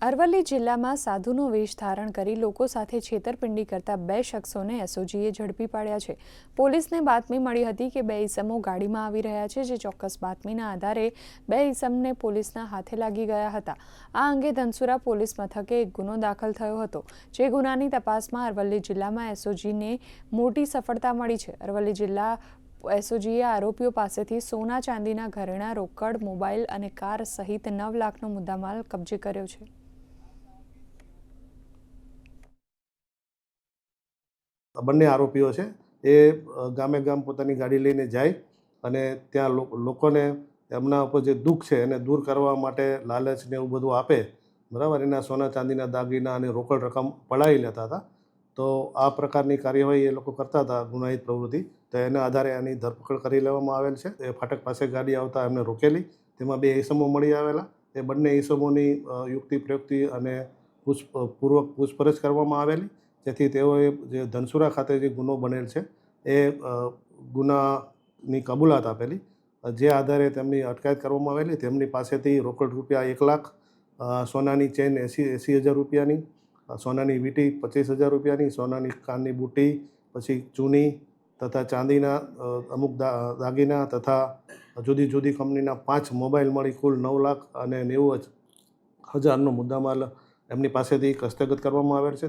અરવલ્લી જિલ્લામાં સાધુનો વેશ ધારણ કરી લોકો સાથે છેતરપિંડી કરતા 2 શખ્સોને એસઓજીએ ઝડપી પાડ્યા છે। પોલીસને બાતમી મળી હતી કે 2 ઈસમો ગાડીમાં આવી રહ્યા છે, જે ચોક્કસ બાતમીના આધારે 2 ઈસમને પોલીસના હાથે લાગી ગયા હતા। આ અંગે ધનસુરા પોલીસ મથકે એક ગુનો દાખલ થયો હતો, જે ગુનાની તપાસમાં અરવલ્લી જિલ્લામાં એસઓજીને મોટી સફળતા મળી છે। અરવલ્લી જિલ્લા એસઓજીએ આરોપીઓ પાસેથી સોના ચાંદીના ઘરેણાં, રોકડ, મોબાઈલ અને કાર સહિત 9 લાખનો મુદ્દામાલ કબજે કર્યો છે। બંને આરોપીઓ છે એ ગામે ગામ પોતાની ગાડી લઈને જાય અને ત્યાં લોકોને એમના ઉપર જે દુઃખ છે એને દૂર કરવા માટે લાલચ ને એવું બધું આપે, બરાબર। એના સોના ચાંદીના દાગીના અને રોકડ રકમ પડાવી લેતા હતા। તો આ પ્રકારની કાર્યવાહી એ લોકો કરતા હતા, ગુનાહિત પ્રવૃત્તિ। તો એના આધારે આની ધરપકડ કરી લેવામાં આવેલ છે। એ ફાટક પાસે ગાડી આવતા એમને રોકેલી, તેમાં 2 ઈસમો મળી આવેલા। એ બંને ઈસમોની યુક્તિ પ્રયુક્તિ અને પૂર્વક પૂછપરછ કરવામાં આવેલી, જેથી તેઓએ જે ધનસુરા ખાતે જે ગુનો બનેલ છે એ ગુનાની કબૂલાત આપેલી, જે આધારે તેમની અટકાયત કરવામાં આવેલી। તેમની પાસેથી રોકડ રૂપિયા 1 લાખ, સોનાની ચેન 80,000 રૂપિયાની, સોનાની વીંટી 25,000 રૂપિયાની, સોનાની કાનની બુટ્ટી, પછી ચૂની તથા ચાંદીના અમુક દાગીના તથા જુદી જુદી કંપનીના 5 મોબાઈલ મળી કુલ 9,90,000નો મુદ્દામાલ એમની પાસેથી હસ્તગત કરવામાં આવેલ છે।